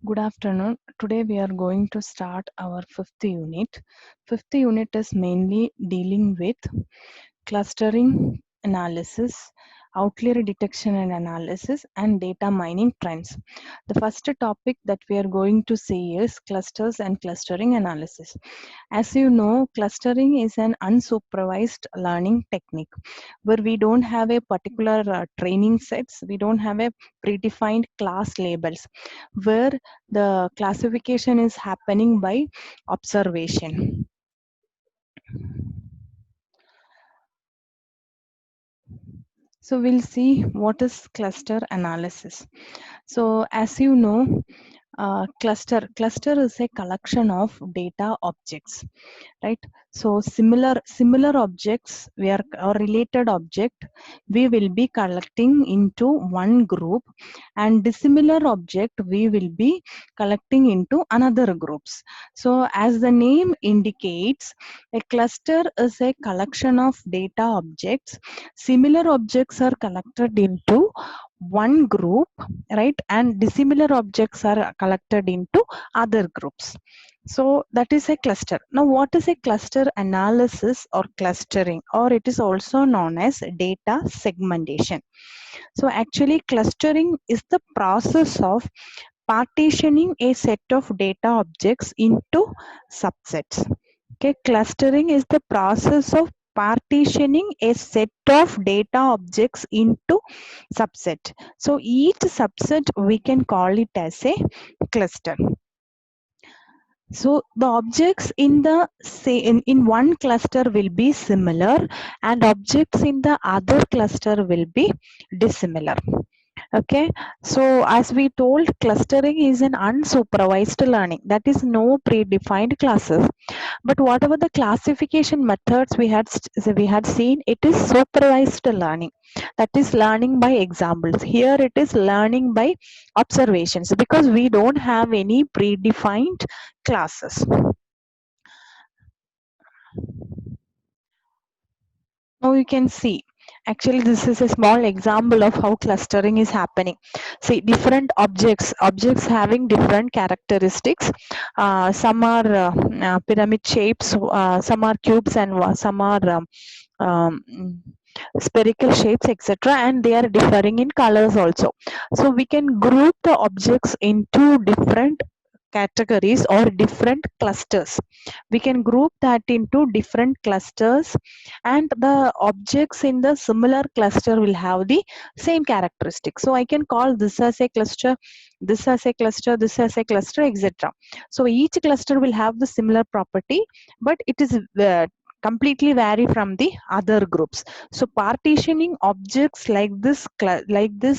Good afternoon. Today we are going to start our fifth unit. Fifth unit is mainly dealing with clustering analysis, outlier detection and analysis, and data mining trends. The first topic that we are going to see is clusters and clustering analysis. As you know, clustering is an unsupervised learning technique where we don't have a particular training sets, we don't have a predefined class labels, where the classification is happening by observation. So we'll see what is cluster analysis. So as you know, cluster is a collection of data objects, right? So similar objects we are or related object we will be collecting into one group, and dissimilar object we will be collecting into another groups. So as the name indicates, a cluster is a collection of data objects. Similar objects are collected into one group, right, and dissimilar objects are collected into other groups. So that is a cluster. Now what is a cluster analysis or clustering, or it is also known as data segmentation? So actually clustering is the process of partitioning a set of data objects into subsets. Okay, clustering is the process of partitioning a set of data objects into subset. So each subset we can call it as a cluster. So the objects in the in one cluster will be similar, and objects in the other cluster will be dissimilar. Okay, so as we told, clustering is an unsupervised learning, that is no predefined classes. But whatever the classification methods we had seen, it is supervised learning, that is learning by examples. Here it is learning by observations, because we don't have any predefined classes. Now you can see, actually this is a small example of how clustering is happening. See, different objects having different characteristics. Some are pyramid shapes, some are cubes, and some are um, spherical shapes, etc., and they are differing in colors also. So we can group the objects into different categories or different clusters. We can group that into different clusters, and the objects in the similar cluster will have the same characteristics. So I can call this as a cluster, this as a cluster, this as a cluster, etc. So each cluster will have the similar property, but it is completely vary from the other groups. So partitioning objects like this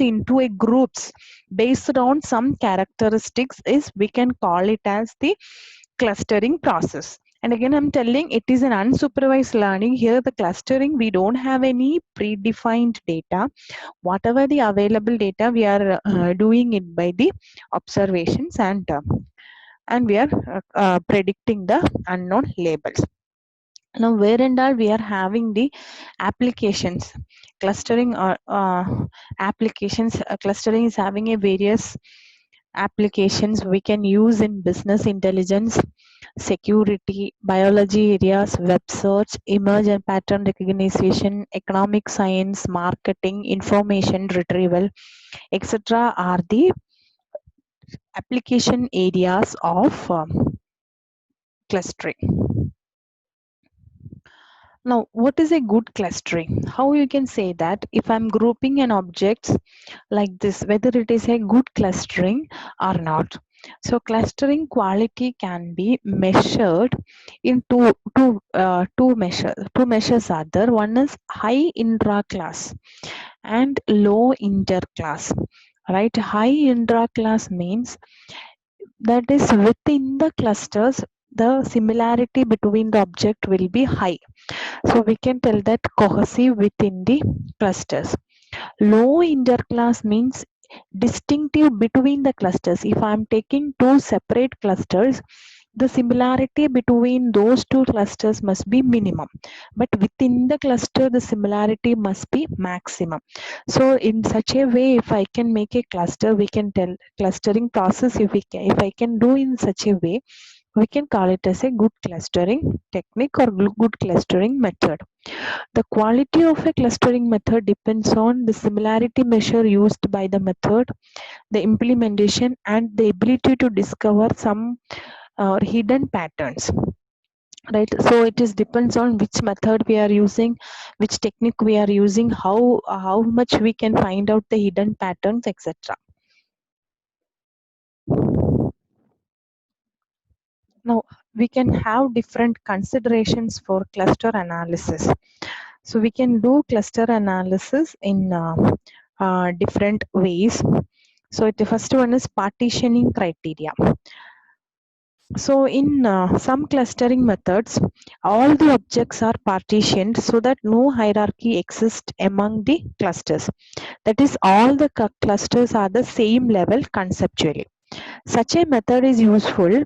into a groups based on some characteristics is, we can call it as the clustering process. And again, I'm telling, it is an unsupervised learning. Here the clustering, we don't have any predefined data. Whatever the available data, we are doing it by the observations, and we are predicting the unknown labels. Now where and all we are having the applications, clustering or applications, clustering is having a various applications we can use in business intelligence, security, biology areas, web search, image and pattern recognition, economic science, marketing, information retrieval, etc., are the application areas of clustering. Now, what is a good clustering? How you can say that if I'm grouping an objects like this, whether it is a good clustering or not. So clustering quality can be measured in two measures are there. One is high intra-class and low inter-class. Right? High intra-class means that is within the clusters, the similarity between the object will be high. So we can tell that cohesive within the clusters. Low interclass means distinctive between the clusters. If I am taking two separate clusters, the similarity between those two clusters must be minimum, but within the cluster the similarity must be maximum. So in such a way, if I can make a cluster, we can tell clustering process, if I can do in such a way, we can call it as a good clustering technique or good clustering method. The quality of a clustering method depends on the similarity measure used by the method, the implementation, and the ability to discover some hidden patterns. Right, so it is depends on which method we are using, which technique we are using, how much we can find out the hidden patterns, etc. Now we can have different considerations for cluster analysis. So we can do cluster analysis in different ways. So the first one is partitioning criteria. So in some clustering methods, all the objects are partitioned so that no hierarchy exists among the clusters. That is, all the clusters are the same level conceptually. Such a method is useful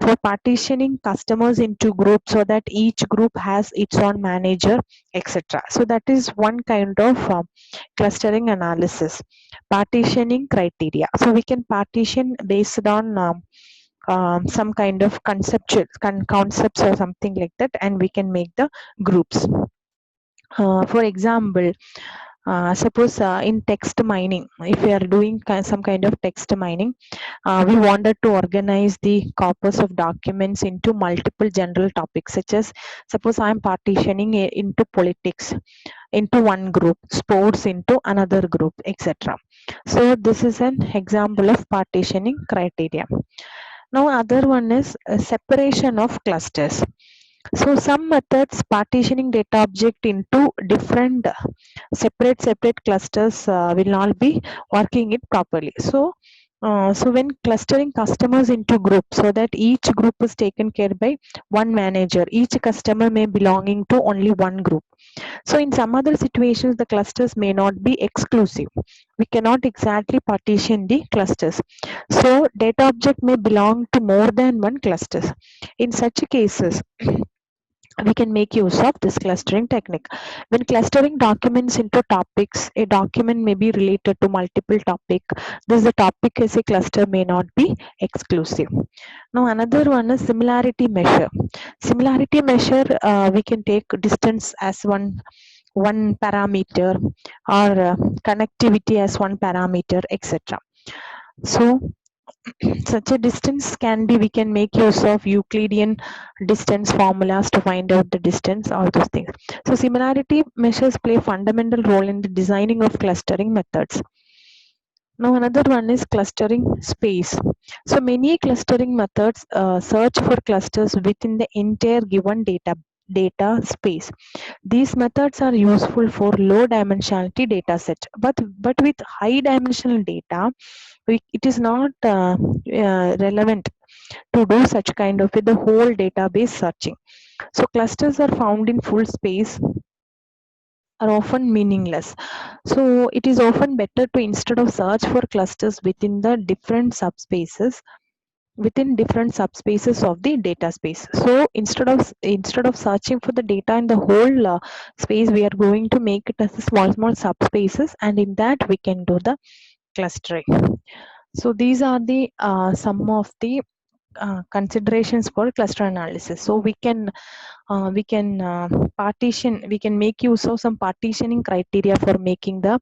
for partitioning customers into groups so that each group has its own manager, etc. So that is one kind of clustering analysis. Partitioning criteria. So we can partition based on some kind of conceptual concepts or something like that, and we can make the groups. For example, suppose in text mining, if we are doing some kind of text mining, we wanted to organize the corpus of documents into multiple general topics, such as, suppose I am partitioning into politics into one group, sports into another group, etc. So this is an example of partitioning criteria. Now other one is separation of clusters. So some methods partitioning data object into different separate clusters will not be working it properly. So when clustering customers into groups so that each group is taken care by one manager, each customer may belonging to only one group. So in some other situations, the clusters may not be exclusive. We cannot exactly partition the clusters. So data object may belong to more than one clusters. In such cases, we can make use of this clustering technique. When clustering documents into topics, a document may be related to multiple topics. Thus, the topic as a cluster may not be exclusive. Now, another one is similarity measure. Similarity measure, we can take distance as one parameter, or connectivity as one parameter, etc. So such a distance can be, we can make use of Euclidean distance formulas to find out the distance, all those things. So similarity measures play a fundamental role in the designing of clustering methods. Now another one is clustering space. So many clustering methods search for clusters within the entire given data space. These methods are useful for low dimensionality data set, but with high dimensional data, it is not relevant to do such kind of with the whole database searching. So clusters are found in full space are often meaningless. So it is often better to, instead of search for clusters within the different subspaces, within different subspaces of the data space. So instead of searching for the data in the whole space, we are going to make it as a small subspaces, and in that we can do the clustering. So these are the some of the considerations for cluster analysis. So we can partition, we can make use of some partitioning criteria for making the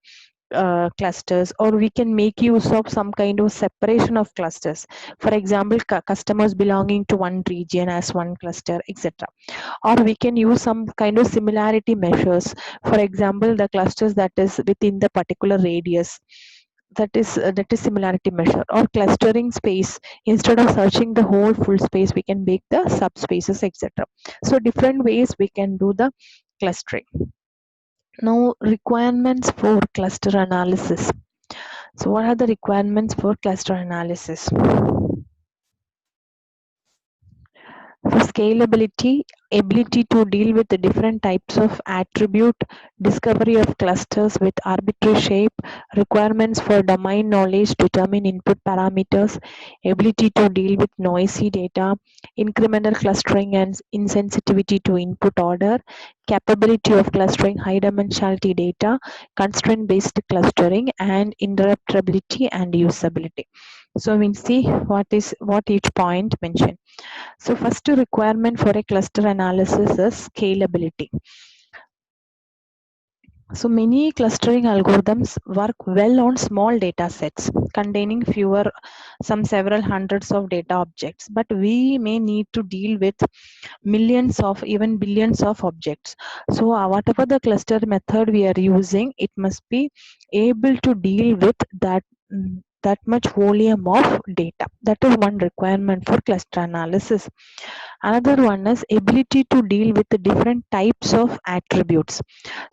clusters, or we can make use of some kind of separation of clusters. For example, customers belonging to one region as one cluster, etc. Or we can use some kind of similarity measures. For example, the clusters that is within the particular radius, that is similarity measure. Or clustering space, instead of searching the whole full space, we can make the subspaces, etc. So different ways we can do the clustering. Now requirements for cluster analysis. So what are the requirements for cluster analysis? For scalability, ability to deal with the different types of attribute, discovery of clusters with arbitrary shape, requirements for domain knowledge, determine input parameters, ability to deal with noisy data, incremental clustering and insensitivity to input order, capability of clustering high dimensionality data, constraint based clustering, and interruptibility and usability. So we'll see what each point mentioned. So first requirement for a cluster analysis is scalability. So many clustering algorithms work well on small data sets containing several hundreds of data objects, but we may need to deal with millions of even billions of objects. So whatever the cluster method we are using, it must be able to deal with that much volume of data. That is one requirement for cluster analysis. Another one is ability to deal with the different types of attributes.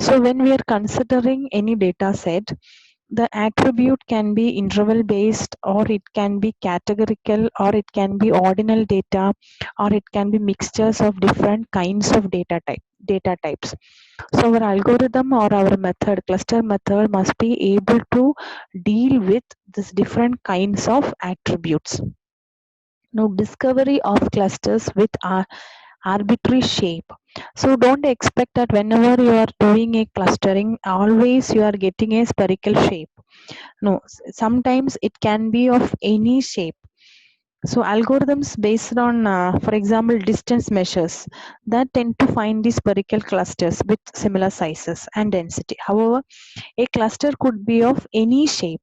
So when we are considering any data set, the attribute can be interval based, or it can be categorical, or it can be ordinal data, or it can be mixtures of different kinds of data types. So our algorithm or our cluster method must be able to deal with these different kinds of attributes. Now, discovery of clusters with arbitrary shape. So don't expect that whenever you are doing a clustering, always you are getting a spherical shape. No, sometimes it can be of any shape. So algorithms based on, for example, distance measures that tend to find the spherical clusters with similar sizes and density. However, a cluster could be of any shape.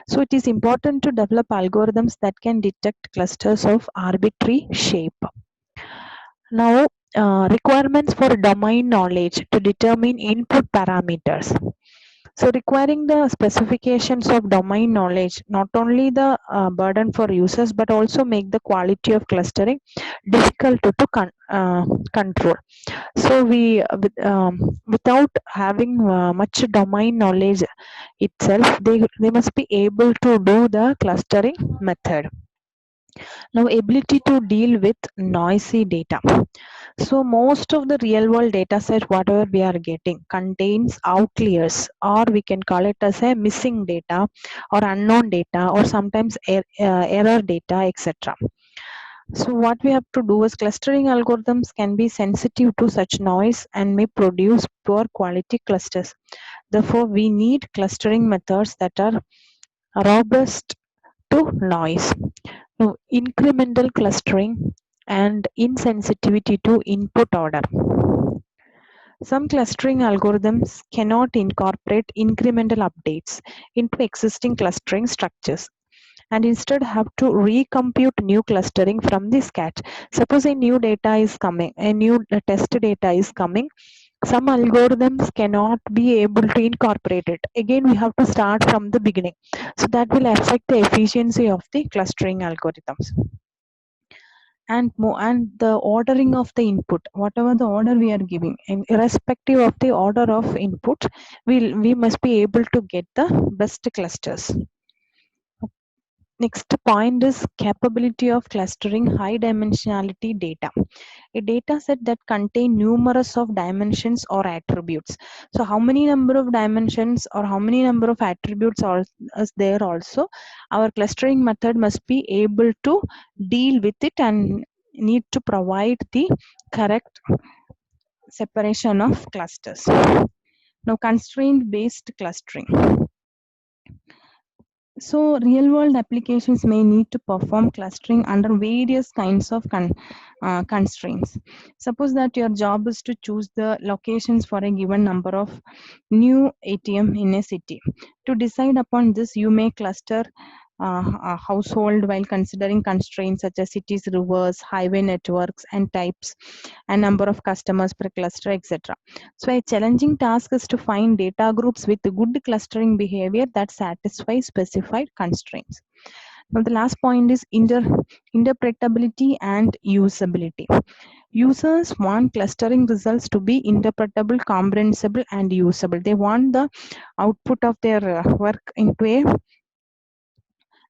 So it is important to develop algorithms that can detect clusters of arbitrary shape. Now, requirements for domain knowledge to determine input parameters. So requiring the specifications of domain knowledge, not only the burden for users, but also make the quality of clustering difficult to control. So without having much domain knowledge itself, they must be able to do the clustering method. Now, ability to deal with noisy data. So most of the real world data set, whatever we are getting, contains outliers, or we can call it as a missing data or unknown data, or sometimes error data, etc. So what we have to do is clustering algorithms can be sensitive to such noise and may produce poor quality clusters. Therefore, we need clustering methods that are robust to noise. Now, incremental clustering and insensitivity to input order. Some clustering algorithms cannot incorporate incremental updates into existing clustering structures and instead have to recompute new clustering from the scratch. Suppose a new data is coming, a new test data is coming. Some algorithms cannot be able to incorporate it. Again, we have to start from the beginning. So that will affect the efficiency of the clustering algorithms. And the ordering of the input, whatever the order we are giving, and irrespective of the order of input, we must be able to get the best clusters. Next point is capability of clustering high dimensionality data. A data set that contain numerous of dimensions or attributes. So how many number of dimensions or how many number of attributes are is there also, our clustering method must be able to deal with it and need to provide the correct separation of clusters. Now, constraint based clustering. So real world applications may need to perform clustering under various kinds of constraints. Suppose that your job is to choose the locations for a given number of new ATM in a city. To decide upon this, you may cluster a household while considering constraints such as cities, rivers, highway networks, and types, and number of customers per cluster, etc. So a challenging task is to find data groups with good clustering behavior that satisfy specified constraints. Now the last point is interpretability and usability. Users want clustering results to be interpretable, comprehensible, and usable. They want the output of their work into a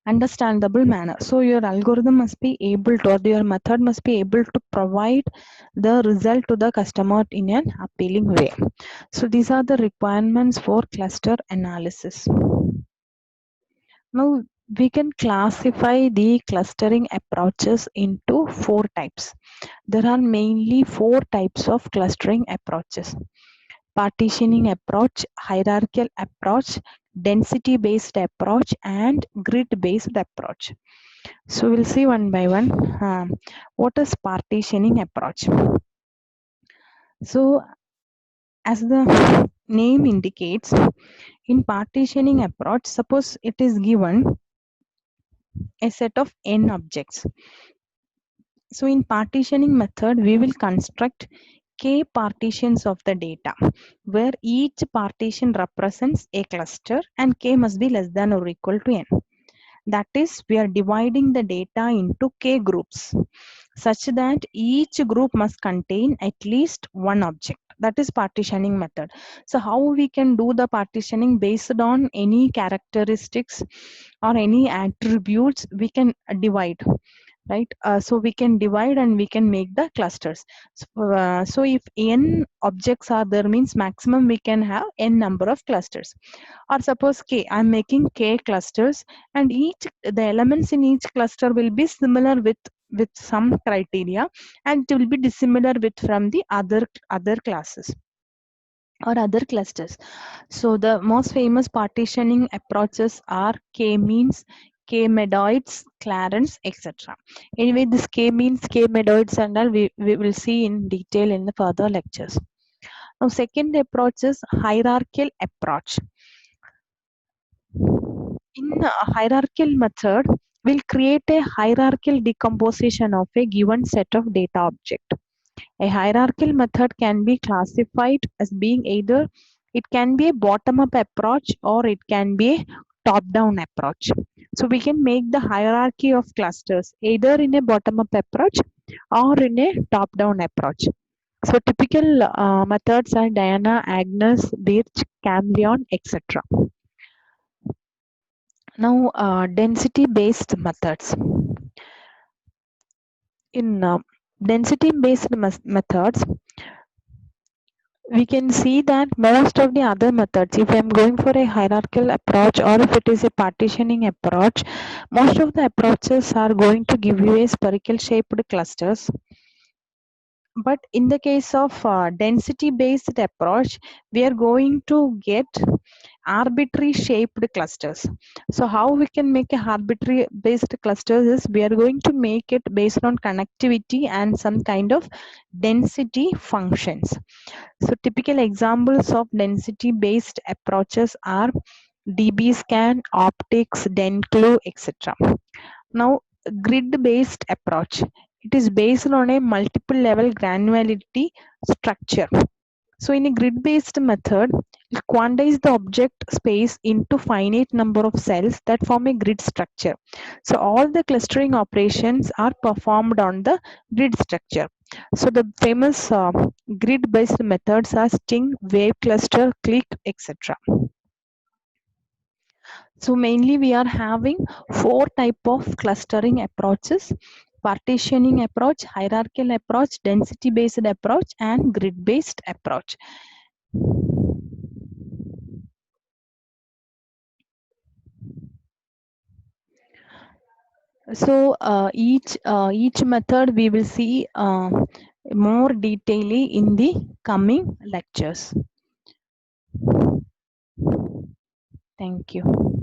understandable manner. So your algorithm must be able to, or your method must be able to provide the result to the customer in an appealing way. So these are the requirements for cluster analysis. Now we can classify the clustering approaches into four types. There are mainly four types of clustering approaches: partitioning approach, hierarchical approach, density based approach, and grid based approach. So we'll see one by one. What is partitioning approach? So as the name indicates, in partitioning approach, suppose it is given a set of n objects. So in partitioning method, we will construct k partitions of the data, where each partition represents a cluster and k must be less than or equal to n. That is, we are dividing the data into k groups such that each group must contain at least one object. That is partitioning method. So how we can do the partitioning? Based on any characteristics or any attributes, we can divide, right? So we can divide and we can make the clusters. So if n objects are there, means maximum we can have n number of clusters. Or suppose k, I'm making k clusters, and each the elements in each cluster will be similar with some criteria, and it will be dissimilar with from the other classes or other clusters. So the most famous partitioning approaches are k-means, k-medoids, Clarence, etc. Anyway, this k-means, k-medoids and all we will see in detail in the further lectures. Now second approach is hierarchical approach. In a hierarchical method, we'll create a hierarchical decomposition of a given set of data object. A hierarchical method can be classified as being either it can be a bottom-up approach or it can be a top-down approach. So we can make the hierarchy of clusters either in a bottom-up approach or in a top-down approach. So typical methods are Diana, Agnes, Birch, Camleon, etc. Now density-based methods. In density-based methods, we can see that most of the other methods, if I'm going for a hierarchical approach or if it is a partitioning approach, most of the approaches are going to give you a spherical shaped clusters. But in the case of density based approach, we are going to get arbitrary shaped clusters. So how we can make a arbitrary based clusters is we are going to make it based on connectivity and some kind of density functions. So typical examples of density based approaches are DBSCAN, optics, DENCLU, etc. Now grid based approach, it is based on a multiple level granularity structure. So in a grid based method, it quantize the object space into finite number of cells that form a grid structure. So all the clustering operations are performed on the grid structure. So the famous grid based methods are Sting, Wave Cluster, Click, etc. So mainly we are having four type of clustering approaches: partitioning approach, hierarchical approach, density based approach, and grid based approach. So each method we will see more detailedly in the coming lectures. Thank you.